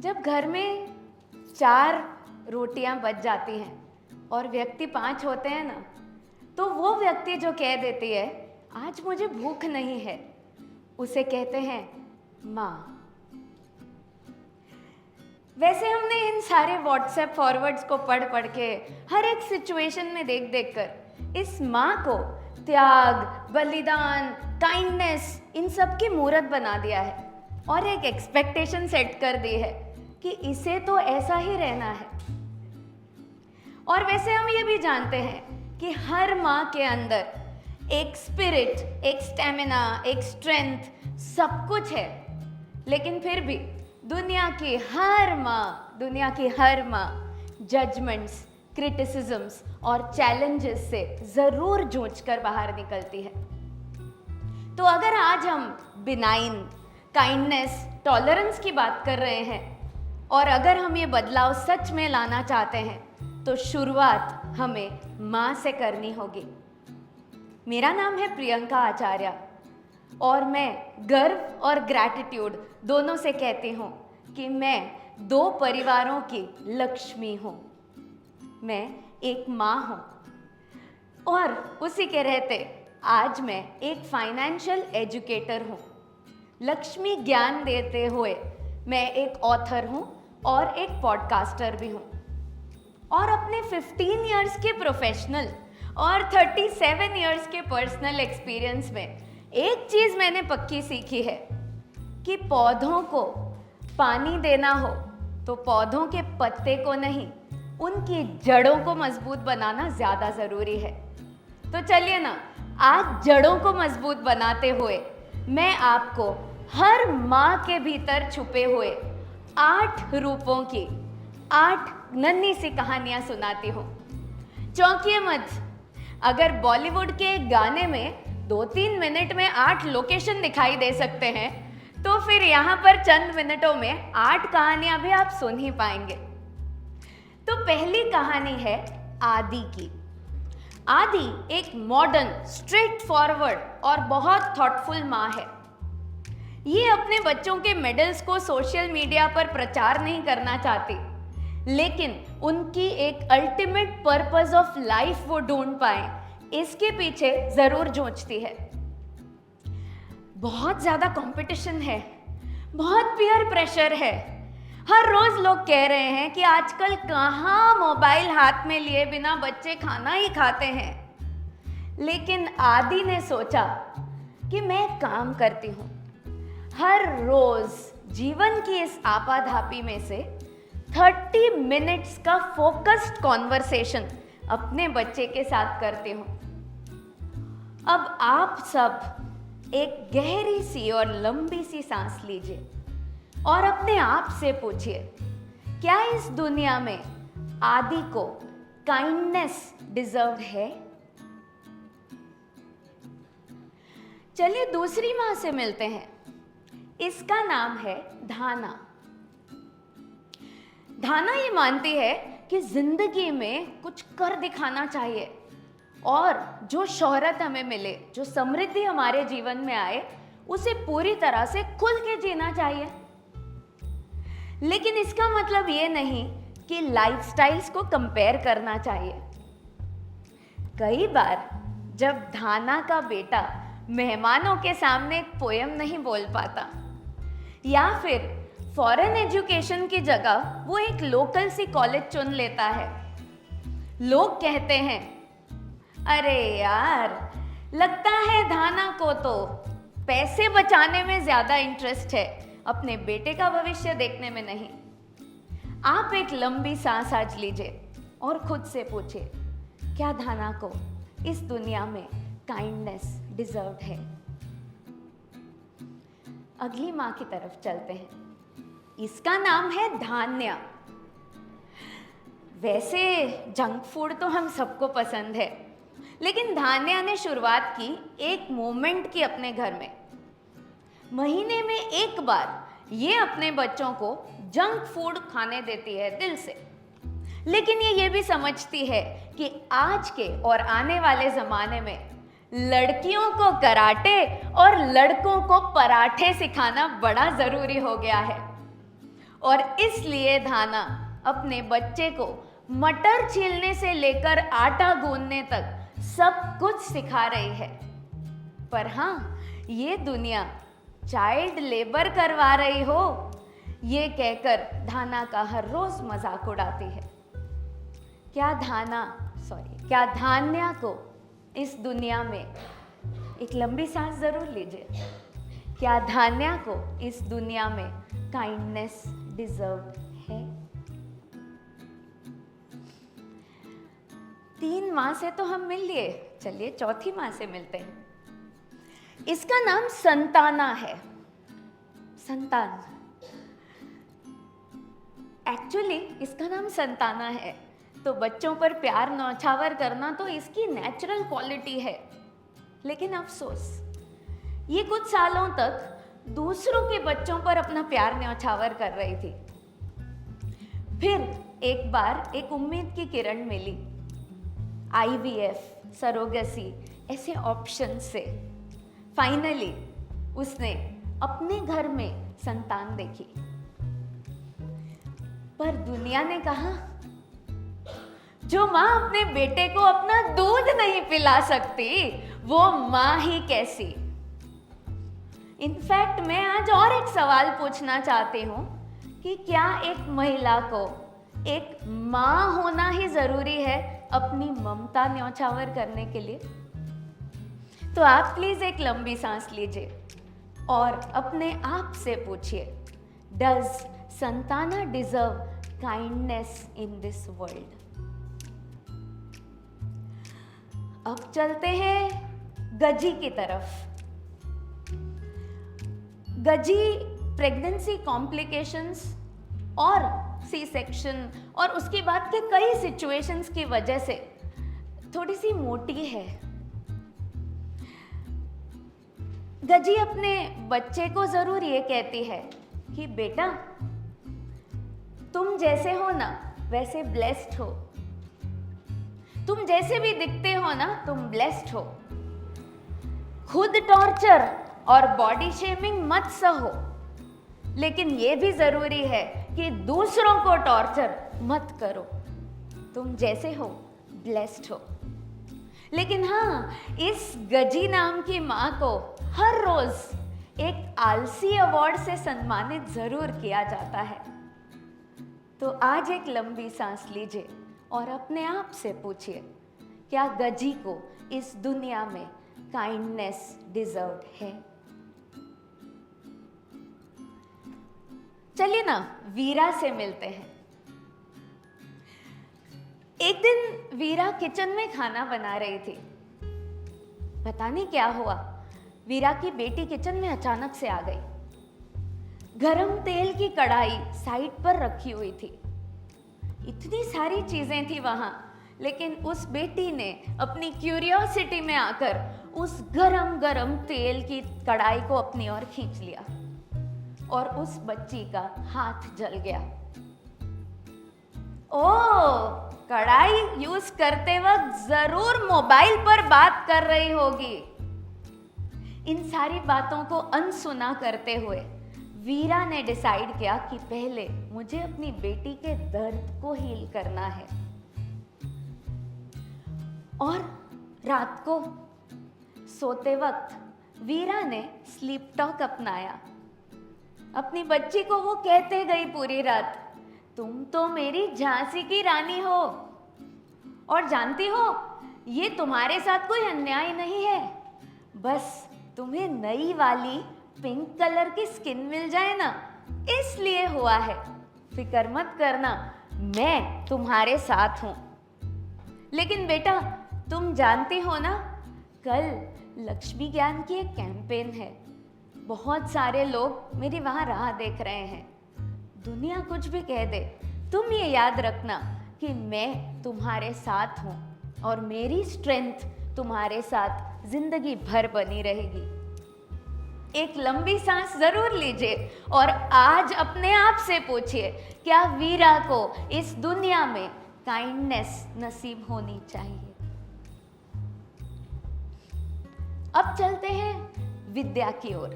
जब घर में 4 रोटियां बच जाती हैं और व्यक्ति 5 होते हैं ना, तो वो व्यक्ति जो कह देती है आज मुझे भूख नहीं है, उसे कहते हैं माँ। वैसे हमने इन सारे व्हाट्सएप फॉरवर्ड्स को पढ़ पढ़ के हर एक सिचुएशन में देख देख कर इस माँ को त्याग, बलिदान, काइंडनेस इन सब की मूरत बना दिया है और एक एक्सपेक्टेशन सेट कर दी है कि इसे तो ऐसा ही रहना है। और वैसे हम ये भी जानते हैं कि हर माँ के अंदर एक स्पिरिट, एक स्टेमिना, एक स्ट्रेंथ सब कुछ है, लेकिन फिर भी दुनिया की हर माँ जजमेंट्स, क्रिटिसिज्म्स और चैलेंजेस से ज़रूर जूझकर बाहर निकलती है। तो अगर आज हम बिनाइन, काइंडनेस, टॉलरेंस की बात कर रहे हैं और अगर हम ये बदलाव सच में लाना चाहते हैं तो शुरुआत हमें माँ से करनी होगी। मेरा नाम है प्रियंका आचार्य और मैं गर्व और ग्रैटिट्यूड दोनों से कहती हूँ कि मैं 2 परिवारों की लक्ष्मी हूँ। मैं एक माँ हूँ और उसी के रहते आज मैं एक फाइनेंशियल एजुकेटर हूँ। लक्ष्मी ज्ञान देते हुए मैं एक ऑथर हूँ और एक पॉडकास्टर भी हूँ। और अपने 15 इयर्स के प्रोफेशनल और 37 इयर्स के पर्सनल एक्सपीरियंस में एक चीज़ मैंने पक्की सीखी है कि पौधों को पानी देना हो तो पौधों के पत्ते को नहीं, उनकी जड़ों को मजबूत बनाना ज़्यादा ज़रूरी है। तो चलिए ना, आज जड़ों को मजबूत बनाते हुए मैं आपको हर माँ के भीतर छुपे हुए 8 रूपों की 8 नन्ही सी कहानियाँ सुनाती हूँ। चौंकिए मत, अगर बॉलीवुड के गाने में 2-3 मिनट में 8 लोकेशन दिखाई दे सकते हैं तो फिर यहाँ पर चंद मिनटों में 8 कहानियाँ भी आप सुन ही पाएंगे। तो पहली कहानी है आदि की। आदि एक मॉडर्न, स्ट्रेट फॉरवर्ड और बहुत थॉटफुल माँ है। ये अपने बच्चों के मेडल्स को सोशल मीडिया पर प्रचार नहीं करना चाहती, लेकिन उनकी एक अल्टीमेट पर्पस ऑफ लाइफ वो ढूंढ पाए, इसके पीछे जरूर जूझती है। बहुत ज्यादा कंपटीशन है, बहुत पीयर प्रेशर है। हर रोज लोग कह रहे हैं कि आजकल कहाँ मोबाइल हाथ में लिए बिना बच्चे खाना ही खाते हैं। लेकिन आदि ने सोचा कि मैं काम करती हूँ, हर रोज जीवन की इस आपाधापी में से 30 मिनट्स का फोकस्ड कॉन्वर्सेशन अपने बच्चे के साथ करती हूँ। अब आप सब एक गहरी सी और लंबी सी सांस लीजिए और अपने आप से पूछिए, क्या इस दुनिया में आदि को काइंडनेस डिजर्व है? चलिए दूसरी माँ से मिलते हैं। इसका नाम है धाना। धाना ये मानती है कि जिंदगी में कुछ कर दिखाना चाहिए और जो शोहरत हमें मिले, जो समृद्धि हमारे जीवन में आए, उसे पूरी तरह से खुल के जीना चाहिए। लेकिन इसका मतलब ये नहीं कि लाइफस्टाइल्स को कंपेयर करना चाहिए। कई बार जब धाना का बेटा मेहमानों के सामने एक पोयम नहीं बोल पाता या फिर फॉरेन एजुकेशन की जगह वो एक लोकल सी कॉलेज चुन लेता है, लोग कहते हैं, अरे यार, लगता है धाना को तो पैसे बचाने में ज्यादा इंटरेस्ट है, अपने बेटे का भविष्य देखने में नहीं। आप एक लंबी सांस आज लीजिए और खुद से पूछिए, क्या धाना को इस दुनिया में काइंडनेस डिजर्व है? अगली माँ की तरफ चलते हैं। इसका नाम है धान्या। वैसे जंक फूड तो हम सबको पसंद है, लेकिन धान्या ने शुरुआत की एक मोमेंट की अपने घर में। महीने में एक बार ये अपने बच्चों को जंक फूड खाने देती है दिल से, लेकिन ये भी समझती है कि आज के और आने वाले ज़माने में लड़कियों को कराटे और लड़कों को पराठे सिखाना बड़ा ज़रूरी हो गया है। और इसलिए धाना अपने बच्चे को मटर छीलने से लेकर आटा गूंदने तक सब कुछ सिखा रही है। पर हाँ, ये दुनिया चाइल्ड लेबर करवा रही हो, ये कहकर धाना का हर रोज मजाक उड़ाती है। क्या धान्या को इस दुनिया में, एक लंबी सांस जरूर लीजिए, क्या धान्या को इस दुनिया में काइंडनेस डिजर्व है? 3 माँ से तो हम मिल लिए, चलिए चौथी माँ से मिलते हैं। इसका नाम संताना है। संतान, एक्चुअली इसका नाम संताना है, तो बच्चों पर प्यार न्यौछावर करना तो इसकी नेचुरल क्वालिटी है। लेकिन अफसोस, ये कुछ सालों तक दूसरों के बच्चों पर अपना प्यार न्यौछावर कर रही थी। फिर एक बार एक उम्मीद की किरण मिली। IVF, सरोगेसी, ऐसे ऑप्शन से फाइनली उसने अपने घर में संतान देखी। पर दुनिया ने कहा, जो माँ अपने बेटे को अपना दूध नहीं पिला सकती, वो माँ ही कैसी। इनफैक्ट मैं आज और एक सवाल पूछना चाहती हूँ कि क्या एक महिला को एक माँ होना ही जरूरी है अपनी ममता न्यौछावर करने के लिए? तो आप प्लीज एक लंबी सांस लीजिए और अपने आप से पूछिए, does Santana deserve kindness in this world? अब चलते हैं गजी की तरफ। गजी प्रेगनेंसी कॉम्प्लिकेशंस और सी सेक्शन और उसके बाद के कई सिचुएशंस की वजह से थोड़ी सी मोटी है। गजी अपने बच्चे को जरूर ये कहती है कि बेटा, तुम जैसे हो ना वैसे ब्लेस्ड हो, तुम जैसे भी दिखते हो ना तुम ब्लेस्ड हो। खुद टॉर्चर और बॉडी शेमिंग मत सहो, लेकिन ये भी जरूरी है कि दूसरों को टॉर्चर मत करो। तुम जैसे हो ब्लेस्ड हो। लेकिन हाँ, इस गजी नाम की माँ को हर रोज एक आलसी अवार्ड से सम्मानित जरूर किया जाता है। तो आज एक लंबी सांस लीजिए और अपने आप से पूछिए, क्या गजी को इस दुनिया में काइंडनेस डिजर्व है? चलिए ना वीरा से मिलते हैं। एक दिन वीरा किचन में खाना बना रही थी। पता नहीं क्या हुआ, वीरा की बेटी किचन में अचानक से आ गई। गरम तेल की कढ़ाई साइड पर रखी हुई थी। इतनी सारी चीजें थी वहां, लेकिन उस बेटी ने अपनी क्यूरियोसिटी में आकर उस गरम गरम तेल की कढ़ाई को अपनी ओर खींच लिया और उस बच्ची का हाथ जल गया। ओ, कढ़ाई यूज करते वक्त जरूर मोबाइल पर बात कर रही होगी। इन सारी बातों को अनसुना करते हुए वीरा ने डिसाइड किया कि पहले मुझे अपनी बेटी के दर्द को हील करना है। और रात को सोते वक्त वीरा ने स्लीप टॉक अपनाया। अपनी बच्ची को वो कहते गई पूरी रात, तुम तो मेरी झांसी की रानी हो, और जानती हो ये तुम्हारे साथ कोई अन्याय नहीं है, बस तुम्हें नई वाली पिंक कलर की स्किन मिल जाए ना, इसलिए हुआ है। फिक्र मत करना, मैं तुम्हारे साथ हूं। लेकिन बेटा, तुम जानती हो ना, कल लक्ष्मी ज्ञान की एक कैंपेन है। बहुत सारे लोग मेरी वहां राह देख रहे हैं। दुनिया कुछ भी कह दे, तुम ये याद रखना कि मैं तुम्हारे साथ हूं और मेरी स्ट्रेंथ तुम्हारे साथ जिंदगी भर बनी रहेगी। एक लंबी सांस जरूर लीजिए और आज अपने आप से पूछिए, क्या वीरा को इस दुनिया में काइंडनेस नसीब होनी चाहिए? अब चलते हैं विद्या की ओर।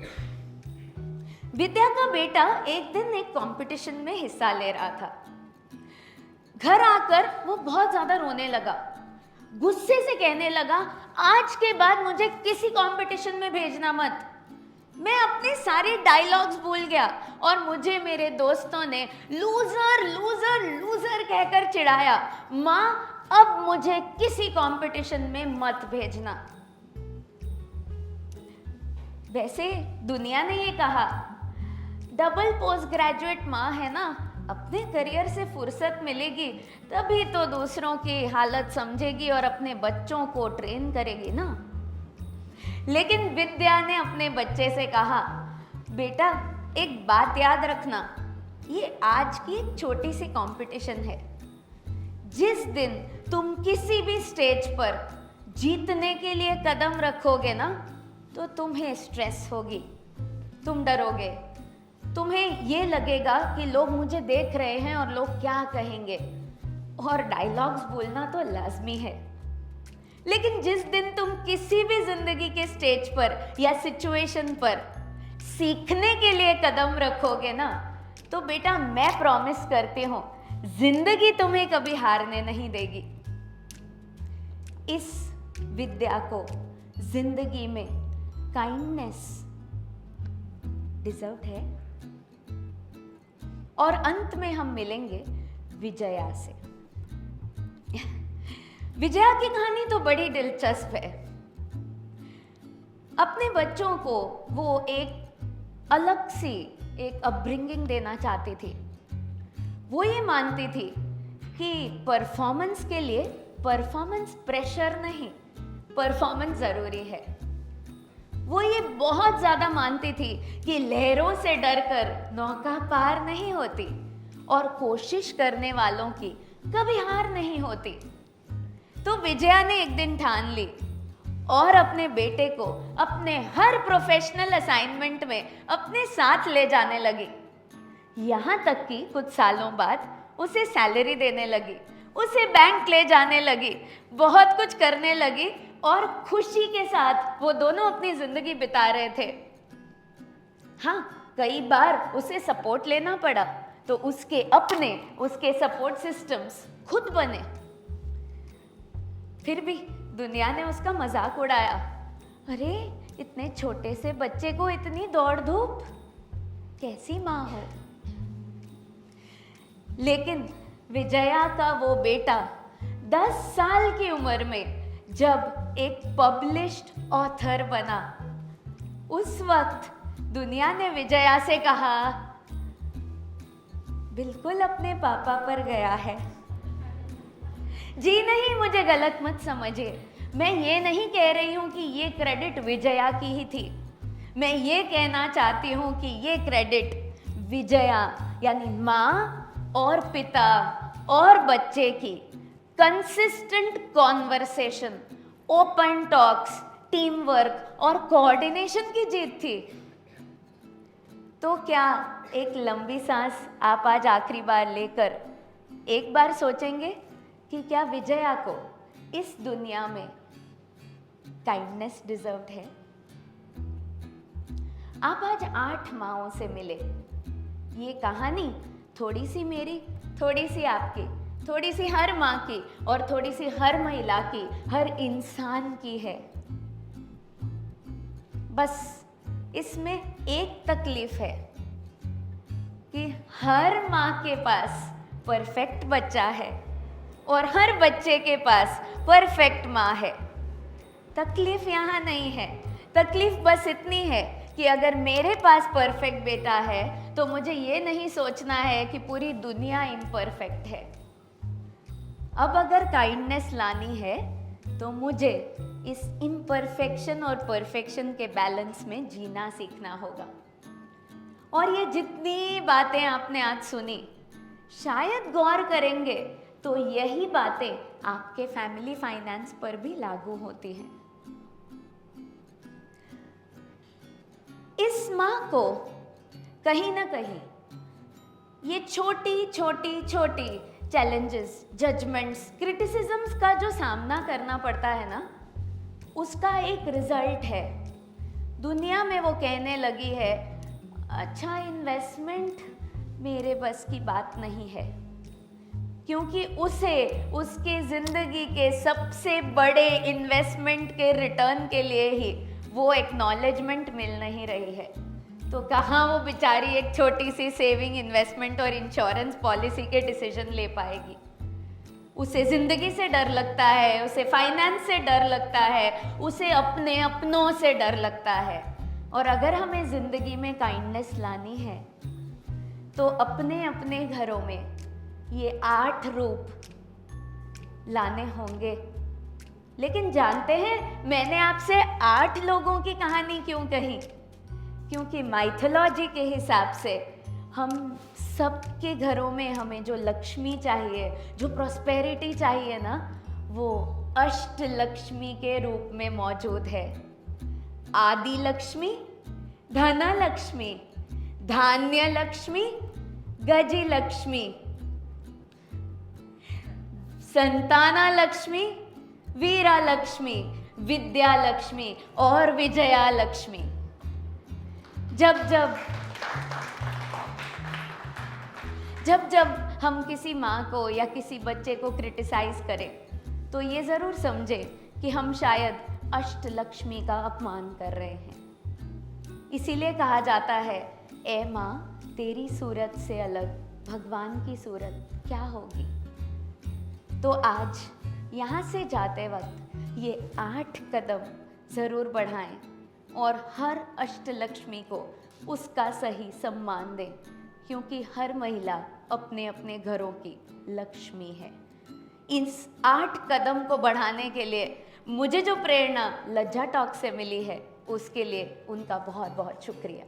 विद्या का बेटा एक दिन एक कंपटीशन में हिस्सा ले रहा था। घर आकर वो बहुत ज्यादा रोने लगा, गुस्से से कहने लगा, आज के बाद मुझे किसी कंपटीशन में भेजना मत। मैं अपने सारे डायलॉग्स भूल गया और मुझे मेरे दोस्तों ने लूजर लूजर लूजर कहकर चिढ़ाया। माँ, अब मुझे किसी कंपटीशन में मत भेजना। वैसे दुनिया ने ये कहा, डबल पोस्ट ग्रेजुएट माँ है ना, अपने करियर से फुर्सत मिलेगी तभी तो दूसरों की हालत समझेगी और अपने बच्चों को ट्रेन करेगी ना। लेकिन विद्या ने अपने बच्चे से कहा, बेटा एक बात याद रखना, ये आज की एक छोटी सी कंपटीशन है। जिस दिन तुम किसी भी स्टेज पर जीतने के लिए कदम रखोगे ना, तो तुम्हें स्ट्रेस होगी, तुम डरोगे, तुम्हें ये लगेगा कि लोग मुझे देख रहे हैं और लोग क्या कहेंगे, और डायलॉग्स बोलना तो लाजमी है। लेकिन जिस दिन तुम किसी भी जिंदगी के स्टेज पर या सिचुएशन पर सीखने के लिए कदम रखोगे ना, तो बेटा मैं प्रॉमिस करती हूं, जिंदगी तुम्हें कभी हारने नहीं देगी। इस विद्या को जिंदगी में काइंडनेस डिजर्व है। और अंत में हम मिलेंगे विजया से। विजया की कहानी तो बड़ी दिलचस्प है। अपने बच्चों को वो एक अलग सी एक अपब्रिंगिंग देना चाहती थी। वो ये मानती थी कि परफॉर्मेंस के लिए परफॉर्मेंस प्रेशर नहीं, परफॉर्मेंस जरूरी है। वो ये बहुत ज्यादा मानती थी कि लहरों से डरकर नौका पार नहीं होती और कोशिश करने वालों की कभी हार नहीं होती। तो विजया ने एक दिन ठान ली और अपने बेटे को अपने हर प्रोफेशनल असाइनमेंट में अपने साथ ले जाने लगी। यहाँ तक कि कुछ सालों बाद उसे सैलरी देने लगी, उसे बैंक ले जाने लगी, बहुत कुछ करने लगी और खुशी के साथ वो दोनों अपनी जिंदगी बिता रहे थे। हाँ, कई बार उसे सपोर्ट लेना पड़ा तो उसके सपोर्ट सिस्टम्स खुद बने। फिर भी दुनिया ने उसका मजाक उड़ाया, अरे इतने छोटे से बच्चे को इतनी दौड़ धूप, कैसी माँ हो। लेकिन विजया का वो बेटा 10 साल की उम्र में जब एक पब्लिश्ड ऑथर बना, उस वक्त दुनिया ने विजया से कहा, बिल्कुल अपने पापा पर गया है। जी नहीं, मुझे गलत मत समझिए, मैं ये नहीं कह रही हूं कि ये क्रेडिट विजया की ही थी। मैं ये कहना चाहती हूं कि ये क्रेडिट विजया यानी माँ और पिता और बच्चे की consistent conversation, open talks, team work और कोऑर्डिनेशन की जीत थी। तो क्या एक लंबी सांस आप आज आखिरी बार लेकर एक बार सोचेंगे कि क्या विजया को इस दुनिया में काइंडनेस डिजर्व्ड है? आप आज 8 माँओं से मिले। ये कहानी थोड़ी सी मेरी, थोड़ी सी आपकी, थोड़ी सी हर माँ की और थोड़ी सी हर महिला की, हर इंसान की है। बस इसमें एक तकलीफ है कि हर माँ के पास परफेक्ट बच्चा है और हर बच्चे के पास परफेक्ट माँ है। तकलीफ यहाँ नहीं है, तकलीफ बस इतनी है कि अगर मेरे पास परफेक्ट बेटा है तो मुझे ये नहीं सोचना है कि पूरी दुनिया इम्परफेक्ट है। अब अगर काइंडनेस लानी है तो मुझे इस इम्परफेक्शन और परफेक्शन के बैलेंस में जीना सीखना होगा। और ये जितनी बातें आपने आज सुनी, शायद गौर करेंगे तो यही बातें आपके फैमिली फाइनेंस पर भी लागू होती हैं। इस माँ को कहीं ना कहीं ये छोटी छोटी छोटी चैलेंजेस, जजमेंट्स, क्रिटिसिज्म्स का जो सामना करना पड़ता है ना, उसका एक रिजल्ट है। दुनिया में वो कहने लगी है, अच्छा इन्वेस्टमेंट मेरे बस की बात नहीं है, क्योंकि उसे उसके ज़िंदगी के सबसे बड़े इन्वेस्टमेंट के रिटर्न के लिए ही वो एक्नॉलेजमेंट मिल नहीं रही है। तो कहाँ वो बेचारी एक छोटी सी सेविंग, इन्वेस्टमेंट और इंश्योरेंस पॉलिसी के डिसीजन ले पाएगी। उसे ज़िंदगी से डर लगता है, उसे फाइनेंस से डर लगता है, उसे अपने अपनों से डर लगता है। और अगर हमें ज़िंदगी में काइंडनेस लानी है तो अपने अपने घरों में ये 8 रूप लाने होंगे। लेकिन जानते हैं मैंने आपसे 8 लोगों की कहानी क्यों कही? क्योंकि माइथोलॉजी के हिसाब से हम सबके घरों में हमें जो लक्ष्मी चाहिए, जो प्रॉस्पेरिटी चाहिए ना, वो अष्ट लक्ष्मी के रूप में मौजूद है। आदि लक्ष्मी, धन लक्ष्मी, धान्य लक्ष्मी, गजी लक्ष्मी, संताना लक्ष्मी, वीरा लक्ष्मी, विद्या लक्ष्मी और विजया लक्ष्मी। जब जब हम किसी माँ को या किसी बच्चे को क्रिटिसाइज करें तो ये ज़रूर समझे कि हम शायद अष्ट लक्ष्मी का अपमान कर रहे हैं। इसीलिए कहा जाता है, ए माँ तेरी सूरत से अलग भगवान की सूरत क्या होगी। तो आज यहाँ से जाते वक्त ये 8 कदम ज़रूर बढ़ाएं और हर अष्टलक्ष्मी को उसका सही सम्मान दें, क्योंकि हर महिला अपने अपने घरों की लक्ष्मी है। इस 8 कदम को बढ़ाने के लिए मुझे जो प्रेरणा लज्जा टॉक से मिली है, उसके लिए उनका बहुत बहुत शुक्रिया।